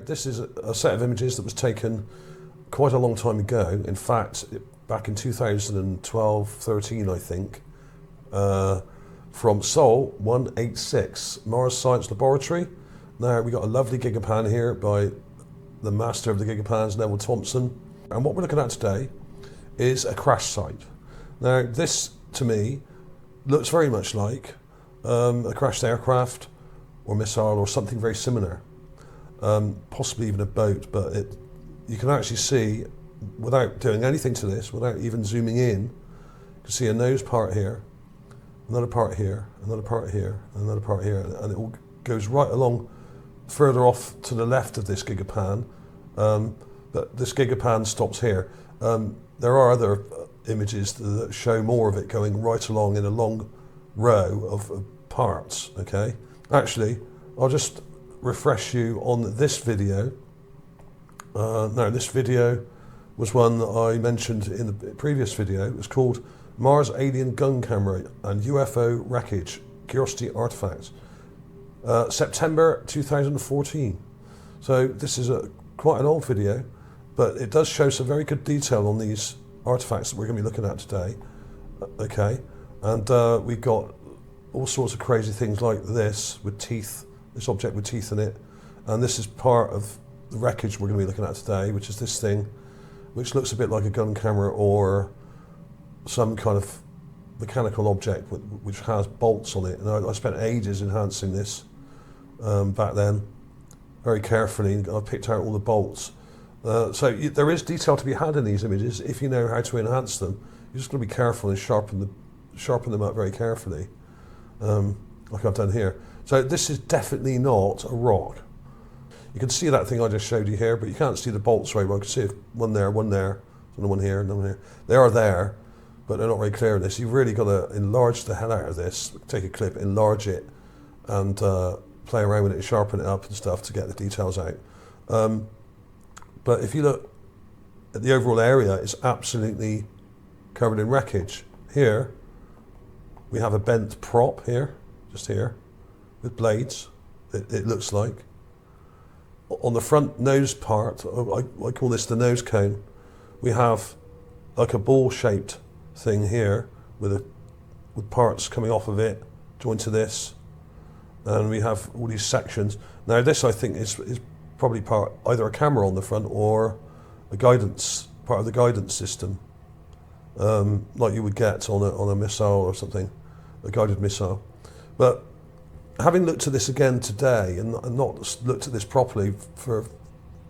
this is a set of images that was taken quite a long time ago. In fact, back in 2012-13, I think, from Sol 186, Mars Science Laboratory. Now, we got a lovely Gigapan here by the master of the Gigapans, Neville Thompson. And what we're looking at today is a crash site. Now, this, to me, looks very much like a crashed aircraft or missile or something very similar. Possibly even a boat, but you can actually see, without doing anything to this, without even zooming in, you can see a nose part here, another part here, another part here, another part here, and it all goes right along further off to the left of this Gigapan, but this Gigapan stops here. There are other images that show more of it going right along in a long row of parts, okay? Actually, I'll just refresh you on this video. Now, this video was one that I mentioned in the previous video. It was called Mars Alien Gun Camera and UFO Wreckage, Curiosity Artifacts, September 2014. So this is quite an old video, but it does show some very good detail on these artifacts that we're going to be looking at today. Okay, and we've got all sorts of crazy things like this with teeth, this object with teeth in it, and this is part of the wreckage we're going to be looking at today, which is this thing, which looks a bit like a gun camera or some kind of mechanical object which has bolts on it. And I spent ages enhancing this back then, very carefully. I picked out all the bolts. So there is detail to be had in these images if you know how to enhance them. You're just going to be careful and sharpen them up very carefully, like I've done here. So this is definitely not a rock. You can see that thing I just showed you here, but you can't see the bolts very well. You can see one there, another one here, another one here. They are there, but they're not very clear in this. You've really got to enlarge the hell out of this. Take a clip, enlarge it, and play around with it, sharpen it up and stuff to get the details out. But if you look at the overall area, it's absolutely covered in wreckage. Here, we have a bent prop here, just here, with blades, it looks like. On the front nose part, I call this the nose cone, we have like a ball-shaped thing here with parts coming off of it, joined to this, and we have all these sections. Now this, I think, is probably either a camera on the front or a guidance, part of the guidance system, like you would get on a missile or something, a guided missile. But having looked at this again today and not looked at this properly for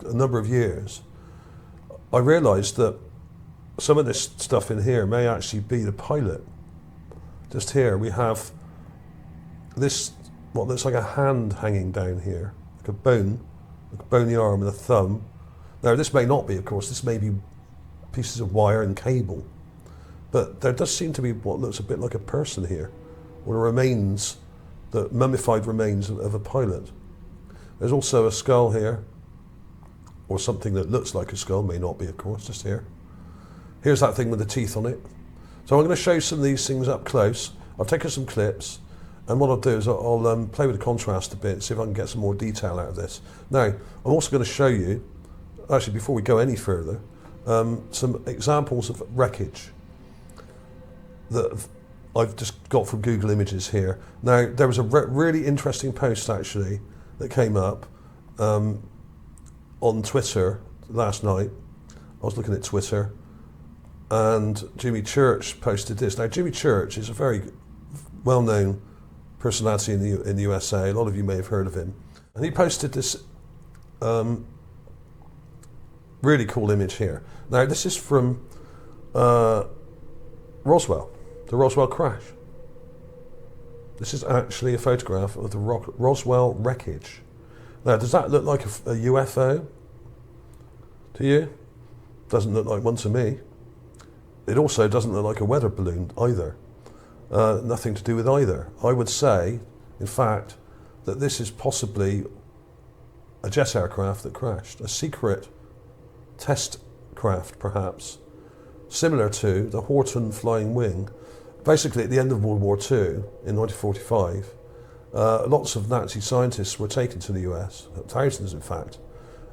a number of years, I realised that some of this stuff in here may actually be the pilot. Just here we have this, what looks like a hand hanging down here, like a bony arm and a thumb. Now this may not be, of course, this may be pieces of wire and cable, but there does seem to be what looks a bit like a person here, or the remains, the mummified remains of a pilot. There's also a skull here, or something that looks like a skull, may not be, of course, just here. Here's that thing with the teeth on it. So I'm going to show some of these things up close. I've taken some clips, and what I'll do is I'll play with the contrast a bit, see if I can get some more detail out of this. Now, I'm also going to show you, actually before we go any further, some examples of wreckage that I've just got from Google Images here. Now, there was a really interesting post actually that came up on Twitter last night. I was looking at Twitter, and Jimmy Church posted this. Now, Jimmy Church is a very well-known personality in the USA. A lot of you may have heard of him. And he posted this really cool image here. Now, this is from Roswell, the Roswell crash. This is actually a photograph of the Roswell wreckage. Now, does that look like a UFO to you? Doesn't look like one to me. It also doesn't look like a weather balloon either. Nothing to do with either. I would say, in fact, that this is possibly a jet aircraft that crashed, a secret test craft perhaps, similar to the Horton Flying Wing. Basically, at the end of World War II, in 1945, lots of Nazi scientists were taken to the US, thousands in fact,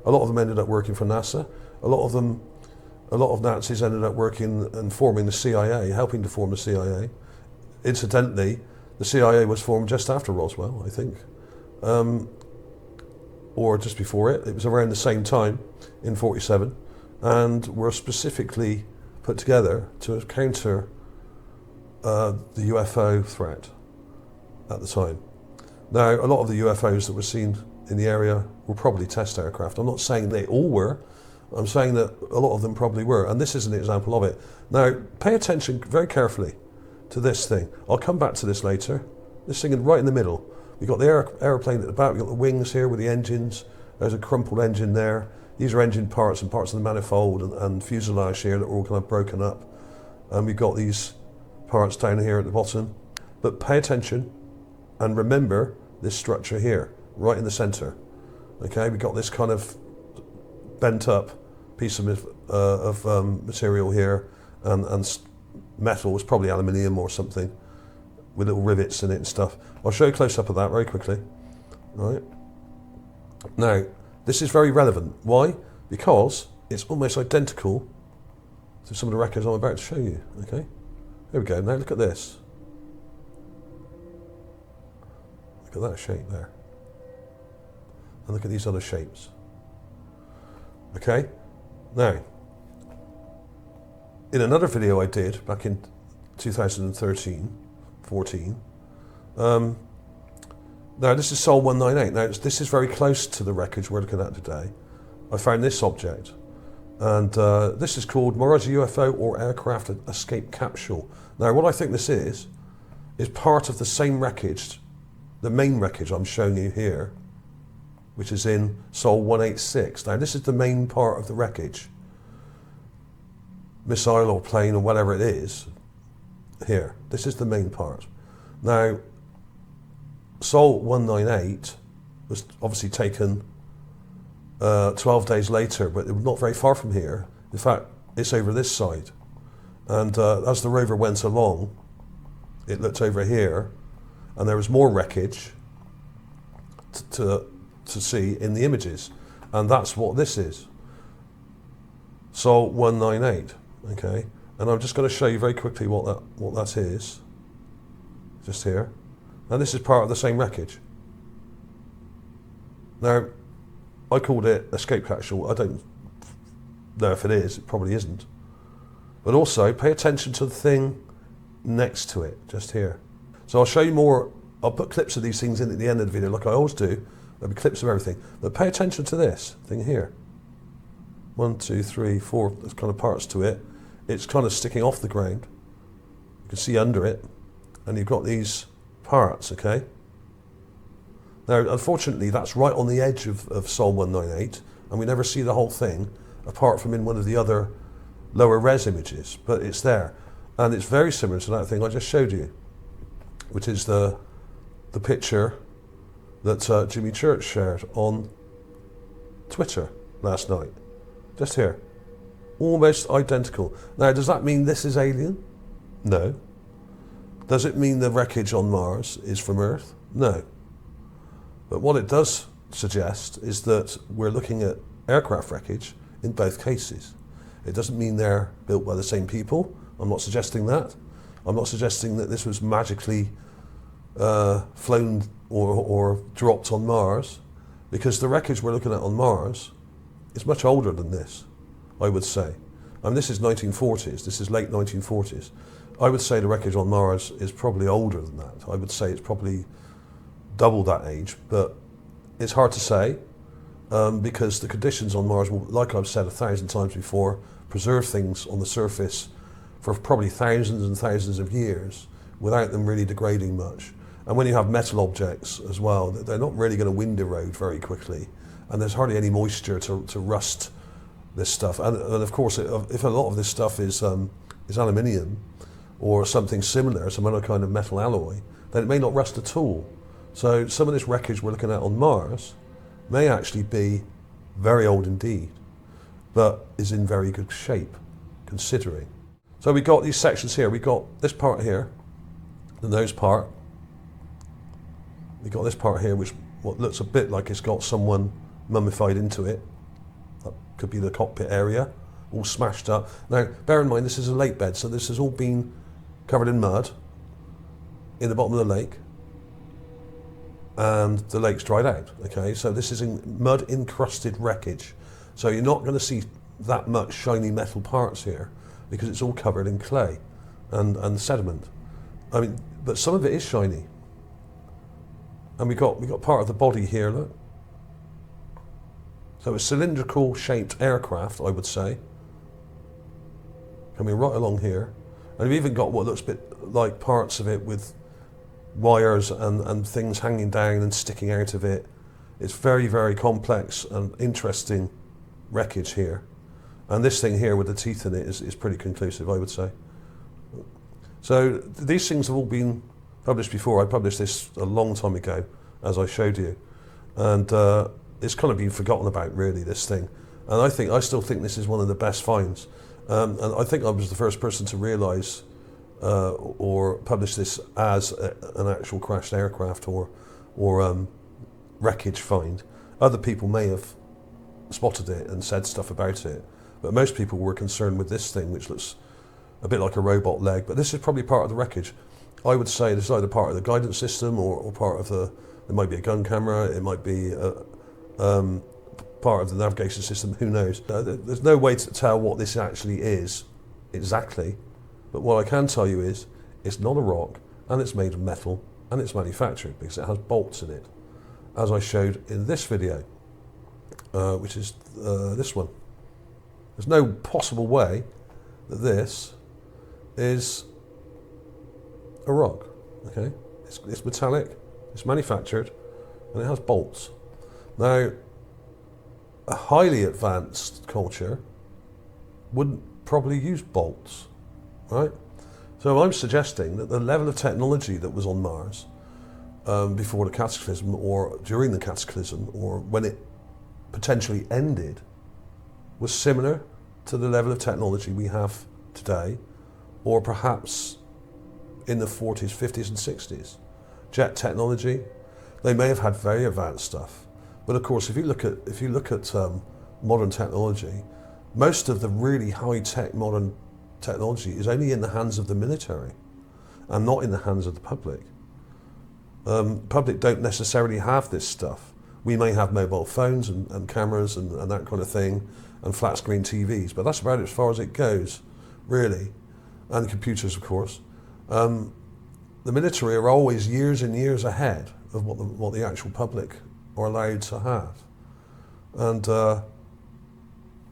A lot of them ended up working for NASA. A lot of Nazis ended up working and forming the CIA, helping to form the CIA. Incidentally, the CIA was formed just after Roswell, I think, or just before it. It was around the same time in '47, and were specifically put together to counter the UFO threat at the time. Now, a lot of the UFOs that were seen in the area were probably test aircraft. I'm not saying they all were. I'm saying that a lot of them probably were, and this is an example of it. Now, pay attention very carefully to this thing. I'll come back to this later. This thing right in the middle. We've got the aeroplane at the back, we've got the wings here with the engines. There's a crumpled engine there. These are engine parts and parts of the manifold and fuselage here that are all kind of broken up. And we've got these parts down here at the bottom. But pay attention and remember this structure here, right in the center. Okay, we've got this kind of bent up piece of material here and metal. It's probably aluminium or something with little rivets in it and stuff. I'll show you a close up of that very quickly. Right. Now, this is very relevant. Why? Because it's almost identical to some of the records I'm about to show you. Okay, here we go. Now look at this. Look at that shape there. And look at these other shapes. Okay, now, in another video I did back in 2013, 14, now this is Sol 198. Now this is very close to the wreckage we're looking at today. I found this object, and this is called Mirage UFO or Aircraft Escape Capsule. Now what I think this is part of the same wreckage, the main wreckage I'm showing you here, which is in Sol 186. Now this is the main part of the wreckage, missile or plane or whatever it is, here. This is the main part. Now, Sol 198 was obviously taken 12 days later, but it was not very far from here. In fact, it's over this side. And as the rover went along, it looked over here, and there was more wreckage to see in the images, and that's what this is, Sol 198. Okay, and I'm just going to show you very quickly what that is, just here, and this is part of the same wreckage. Now, I called it escape capsule. I don't know if it is. It probably isn't. But also, pay attention to the thing next to it, just here. So I'll show you more. I'll put clips of these things in at the end of the video, like I always do. There'll be clips of everything. But pay attention to this thing here. 1, 2, 3, 4, there's kind of parts to it. It's kind of sticking off the ground. You can see under it. And you've got these parts, okay? Now, unfortunately, that's right on the edge of Sol 198, and we never see the whole thing, apart from in one of the other lower res images, but it's there. And it's very similar to that thing I just showed you, which is the picture that Jimmy Church shared on Twitter last night. Just here. Almost identical. Now, does that mean this is alien? No. Does it mean the wreckage on Mars is from Earth? No. But what it does suggest is that we're looking at aircraft wreckage in both cases. It doesn't mean they're built by the same people. I'm not suggesting that. I'm not suggesting that this was magically flown or dropped on Mars, because the wreckage we're looking at on Mars is much older than this, I would say. And this is 1940s, this is late 1940s. I would say the wreckage on Mars is probably older than that. I would say it's probably double that age, but it's hard to say because the conditions on Mars will, like I've said 1,000 times before, preserve things on the surface for probably thousands and thousands of years without them really degrading much. And when you have metal objects as well, they're not really going to wind erode very quickly, and there's hardly any moisture to rust this stuff. And of course, if a lot of this stuff is aluminium or something similar, some other kind of metal alloy, then it may not rust at all. So some of this wreckage we're looking at on Mars may actually be very old indeed, but is in very good shape, considering. So we've got these sections here. We've got this part here, the nose part. We've got this part here, which what looks a bit like it's got someone mummified into it. could be the cockpit area, all smashed up. Now, bear in mind, this is a lake bed, so this has all been covered in mud in the bottom of the lake, and the lake's dried out, okay? So this is in mud encrusted wreckage. So you're not going to see that much shiny metal parts here because it's all covered in clay and sediment. I mean, but some of it is shiny. And we got part of the body here, look. So a cylindrical shaped aircraft, I would say, coming right along here. And we've even got what looks a bit like parts of it with wires and things hanging down and sticking out of it. It's very, very complex and interesting wreckage here. And this thing here with the teeth in it is pretty conclusive, I would say. So these things have all been published before. I published this a long time ago, as I showed you. And it's kind of been forgotten about, really, this thing. And I still think this is one of the best finds. And I think I was the first person to realise or publish this as an actual crashed aircraft or wreckage find. Other people may have spotted it and said stuff about it, but most people were concerned with this thing, which looks a bit like a robot leg. But this is probably part of the wreckage. I would say this is either part of the guidance system or part of the. It might be a gun camera. It might be part of the navigation system. Who knows? There's no way to tell what this actually is exactly. But what I can tell you is it's not a rock, and it's made of metal, and it's manufactured because it has bolts in it, as I showed in this video, which is this one. There's no possible way that this is a rock, okay? It's metallic, it's manufactured, and it has bolts. Now, a highly advanced culture wouldn't probably use bolts, right? So I'm suggesting that the level of technology that was on Mars before the cataclysm or during the cataclysm or when it potentially ended was similar to the level of technology we have today, or perhaps in the 40s, 50s and 60s. Jet technology, they may have had very advanced stuff. But of course, if you look at modern technology, most of the really high-tech modern technology is only in the hands of the military and not in the hands of the public. Public don't necessarily have this stuff. We may have mobile phones and cameras and that kind of thing and flat screen TVs, but that's about as far as it goes, really. And computers, of course. The military are always years and years ahead of what the actual public are allowed to have. And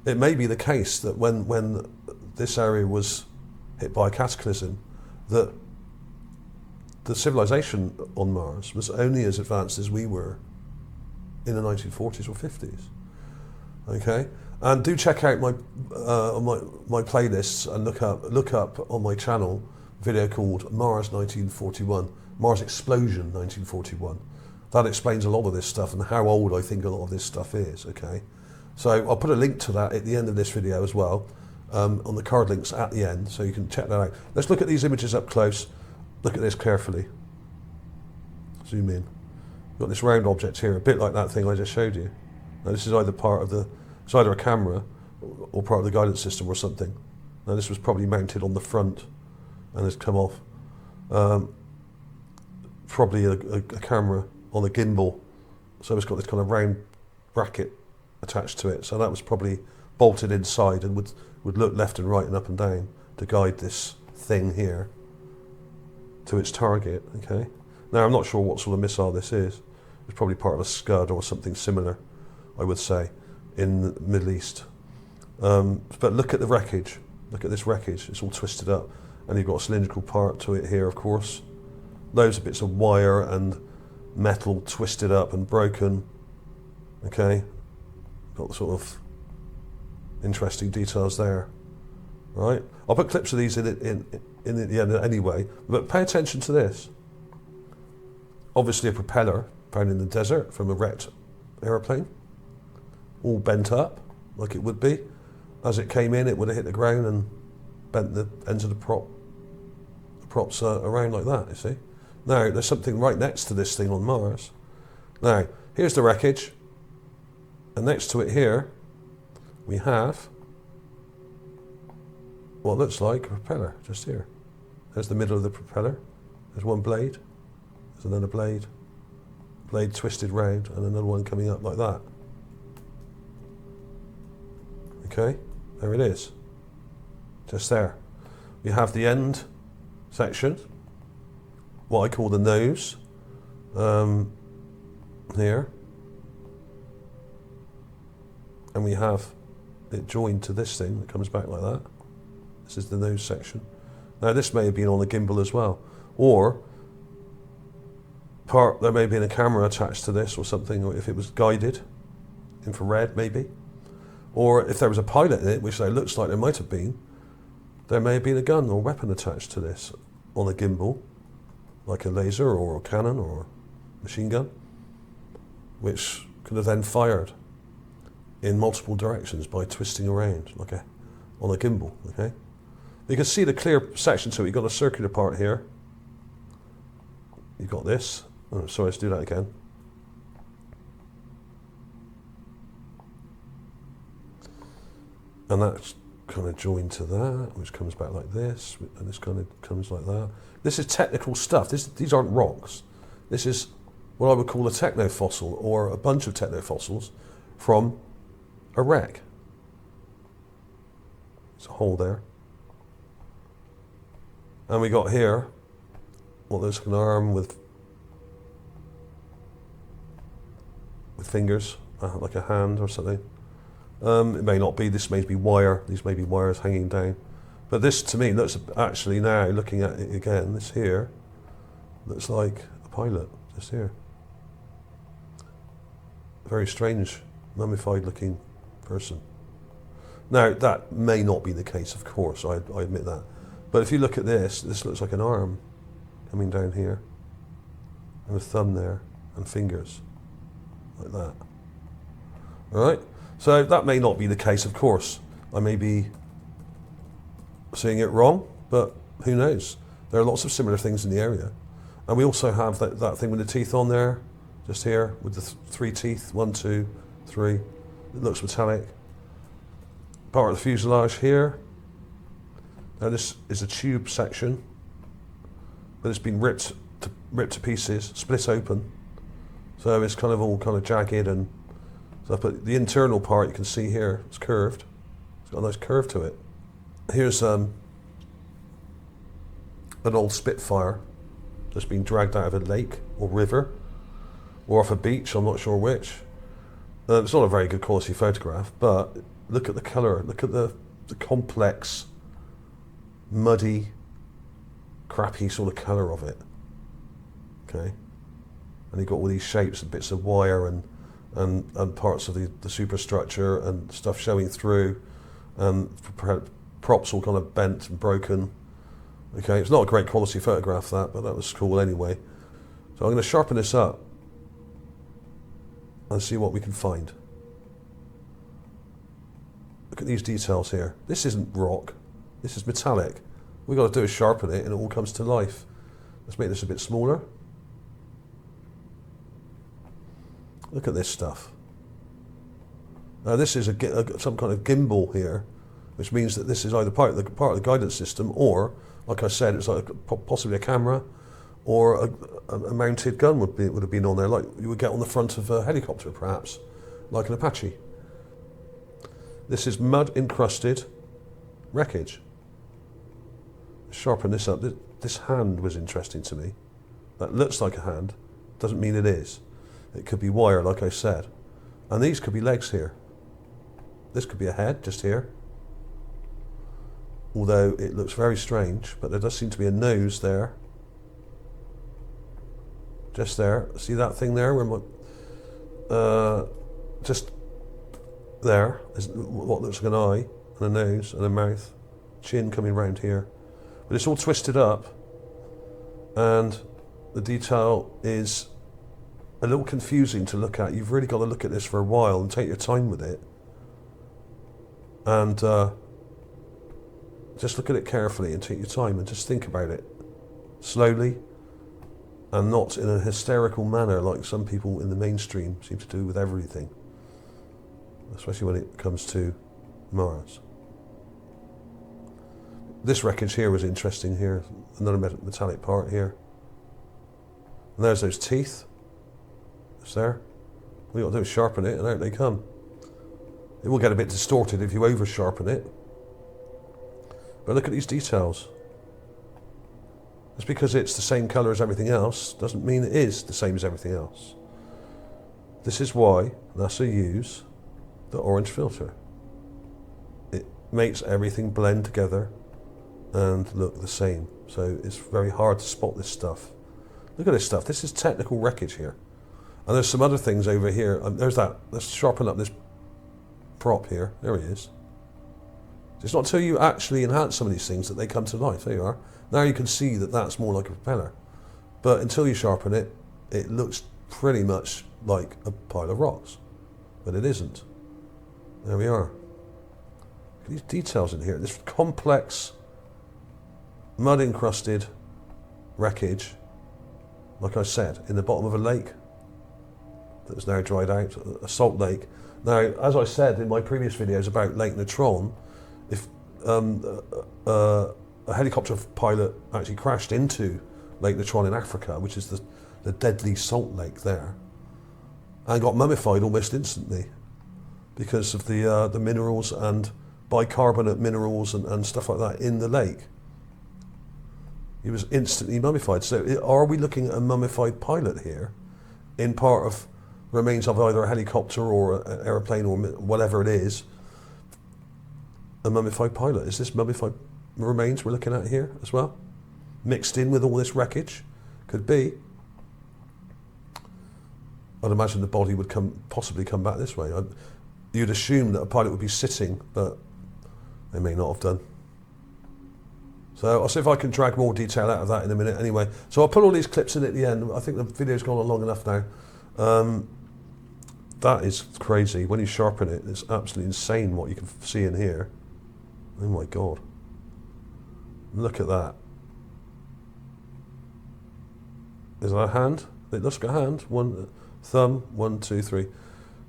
it may be the case that when this area was hit by a cataclysm, that the civilization on Mars was only as advanced as we were in the 1940s or 50s. Okay, and do check out my playlists and look up on my channel a video called Mars 1941, Mars Explosion 1941. That explains a lot of this stuff and how old I think a lot of this stuff is. Okay, so I'll put a link to that at the end of this video as well, on the card links at the end, so you can check that out. Let's look at these images up close. Look at this carefully. Zoom in. You've got this round object here, a bit like that thing I just showed you. Now this is either it's either a camera or part of the guidance system or something. Now this was probably mounted on the front and has come off. Probably a camera on a gimbal. So it's got this kind of round bracket attached to it. So that was probably bolted inside and would look left and right and up and down to guide this thing here to its target, okay? Now I'm not sure what sort of missile this is. It's probably part of a Scud or something similar, I would say, in the Middle East. But look at the wreckage. Look at this wreckage. It's all twisted up. And you've got a cylindrical part to it here, of course. Loads of bits of wire and metal twisted up and broken. Okay? Got the sort of interesting details there. Right? I'll put clips of these in the end anyway, but pay attention to this. Obviously a propeller found in the desert from a wrecked aeroplane, all bent up like it would be. As it came in, it would have hit the ground and bent the ends of the props around like that, you see. Now, there's something right next to this thing on Mars. Now, here's the wreckage, and next to it here, we have what looks like a propeller just here. There's the middle of the propeller. There's one blade. There's another blade. Blade twisted round, and another one coming up like that. Okay, there it is. Just there. We have the end section, what I call the nose, here. And we have it joined to this thing that comes back like that. This is the nose section. Now this may have been on a gimbal as well, or there may have been a camera attached to this or something, or if it was guided, infrared maybe, or if there was a pilot in it, which it looks like there might have been, there may have been a gun or weapon attached to this on a gimbal, like a laser or a cannon or a machine gun, which could have then fired in multiple directions by twisting around like on a gimbal. Okay, you can see the clear section to it. You've got a circular part here. You've got this. Oh, sorry, let's do that again. And that's kind of joined to that, which comes back like this, and this kind of comes like that. This is technical stuff. These aren't rocks. This is what I would call a techno-fossil, or a bunch of techno-fossils from a wreck. There's a hole there. And we got here what looks like an arm with fingers, like a hand or something. It may not be. This may be wire. These may be wires hanging down. But this, to me, looks actually now looking at it again. This here looks like a pilot. Just here. Very strange, mummified-looking person. Now that may not be the case, of course. I admit that. But if you look at this, this looks like an arm coming down here, and a thumb there, and fingers like that. All right. So that may not be the case, of course. I may be seeing it wrong, but who knows? There are lots of similar things in the area. And we also have that thing with the teeth on there, just here, with the three teeth, 1, 2, 3. It looks metallic. Part of the fuselage here. Now this is a tube section, but it's been ripped to pieces, split open. So it's kind of all kind of jagged and stuff, but the internal part you can see here, it's curved. It's got a nice curve to it. Here's an old Spitfire that's been dragged out of a lake or river or off a beach, I'm not sure which. It's not a very good quality photograph, but look at the colour, look at the complex, muddy, crappy sort of colour of it. Okay, and you've got all these shapes and bits of wire and parts of the superstructure and stuff showing through, and props all kind of bent and broken. Okay, it's not a great quality photograph that, but that was cool anyway. So I'm going to sharpen this up and see what we can find. Look at these details here. This isn't rock, this is metallic. What we've got to do is sharpen it and it all comes to life. Let's make this a bit smaller. Look at this stuff. Now this is some kind of gimbal here, which means that this is either part of the guidance system, or, like I said, it's like possibly a camera, or a mounted gun would have been on there, like you would get on the front of a helicopter, perhaps, like an Apache. This is mud encrusted wreckage. Sharpen this up. This hand was interesting to me. That looks like a hand, doesn't mean it is. It could be wire, like I said. And these could be legs here. This could be a head, just here. Although it looks very strange, but there does seem to be a nose there. Just there. See that thing there? Just there is what looks like an eye, and a nose, and a mouth. Chin coming round here. But it's all twisted up, and the detail is a little confusing to look at. You've really got to look at this for a while and take your time with it, and just look at it carefully and take your time and just think about it slowly, and not in a hysterical manner like some people in the mainstream seem to do with everything, especially when it comes to Mars. This wreckage here was interesting here. Another metallic part here. And there's those teeth. It's there. All you got to do is sharpen it and out they come. It will get a bit distorted if you over sharpen it. But look at these details. Just because it's the same colour as everything else doesn't mean it is the same as everything else. This is why NASA use the orange filter. It makes everything blend together and look the same. So it's very hard to spot this stuff. Look at this stuff. This is technical wreckage here. And there's some other things over here. There's that. Let's sharpen up this prop here. There he is. It's not until you actually enhance some of these things that they come to life. There you are. Now you can see that that's more like a propeller. But until you sharpen it, it looks pretty much like a pile of rocks. But it isn't. There we are. Look at these details in here. This complex, mud-encrusted wreckage, like I said, in the bottom of a lake that is now dried out, a salt lake. Now, as I said in my previous videos about Lake Natron, if a helicopter pilot actually crashed into Lake Natron in Africa, which is the deadly salt lake there, and got mummified almost instantly because of the minerals and bicarbonate minerals and stuff like that in the lake. He was instantly mummified. So are we looking at a mummified pilot here in part of remains of either a helicopter or an aeroplane or whatever it is? A mummified pilot. Is this mummified remains we're looking at here as well? Mixed in with all this wreckage? Could be. I'd imagine the body would possibly come back this way. You'd assume that a pilot would be sitting, but they may not have done. So I'll see if I can drag more detail out of that in a minute anyway. So I'll put all these clips in at the end. I think the video's gone on long enough now. That is crazy. When you sharpen it, it's absolutely insane what you can see in here. Oh my God. Look at that. Is that a hand? It looks like a hand. One thumb, 1, 2, 3.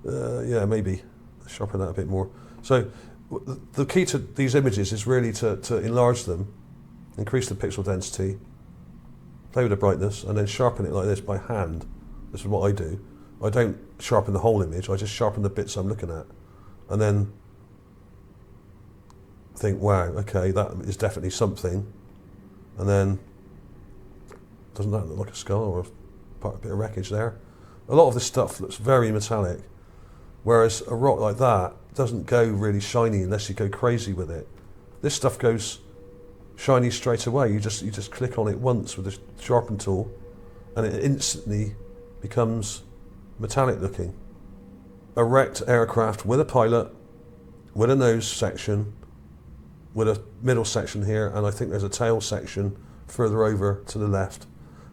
Yeah, maybe. Sharpen that a bit more. So the key to these images is really to enlarge them, increase the pixel density, play with the brightness, and then sharpen it like this by hand. This is what I do. I don't sharpen the whole image, I just sharpen the bits I'm looking at. And then think, wow, okay, that is definitely something. And then, doesn't that look like a skull or a bit of wreckage there? A lot of this stuff looks very metallic, whereas a rock like that doesn't go really shiny unless you go crazy with it. This stuff goes shiny straight away. You just click on it once with the sharpen tool and it instantly becomes metallic looking. A wrecked aircraft with a pilot, with a nose section, with a middle section here, and I think there's a tail section further over to the left.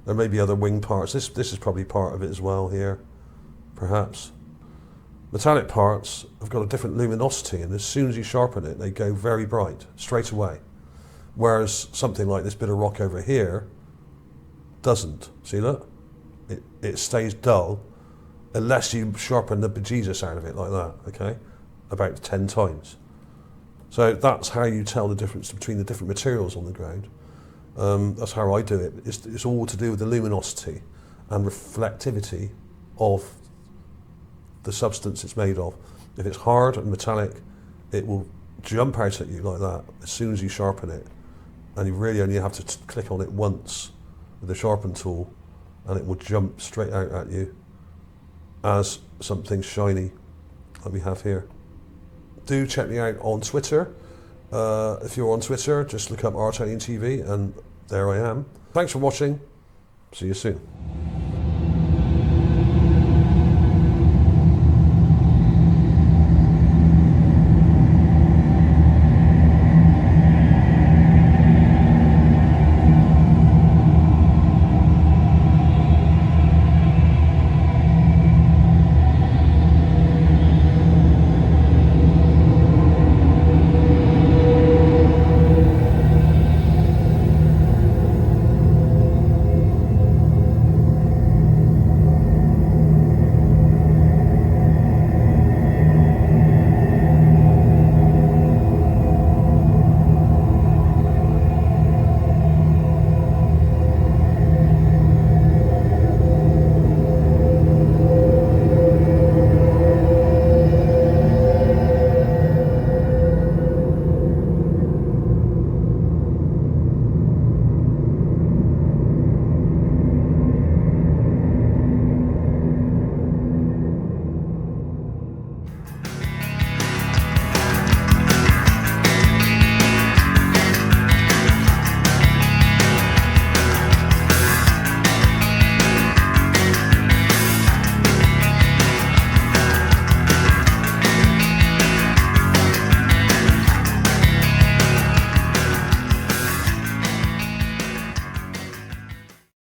There may be other wing parts. This is probably part of it as well here, perhaps. Metallic parts have got a different luminosity, and as soon as you sharpen it, they go very bright straight away. Whereas something like this bit of rock over here doesn't. See, look? It stays dull unless you sharpen the bejesus out of it like that, okay? About 10 times. So that's how you tell the difference between the different materials on the ground. That's how I do it. It's all to do with the luminosity and reflectivity of the substance it's made of. If it's hard and metallic, it will jump out at you like that as soon as you sharpen it. And you really only have to click on it once with the sharpen tool and it will jump straight out at you as something shiny like we have here. Do check me out on Twitter. If you're on Twitter, just look up ArtAlienTV and there I am. Thanks for watching. See you soon.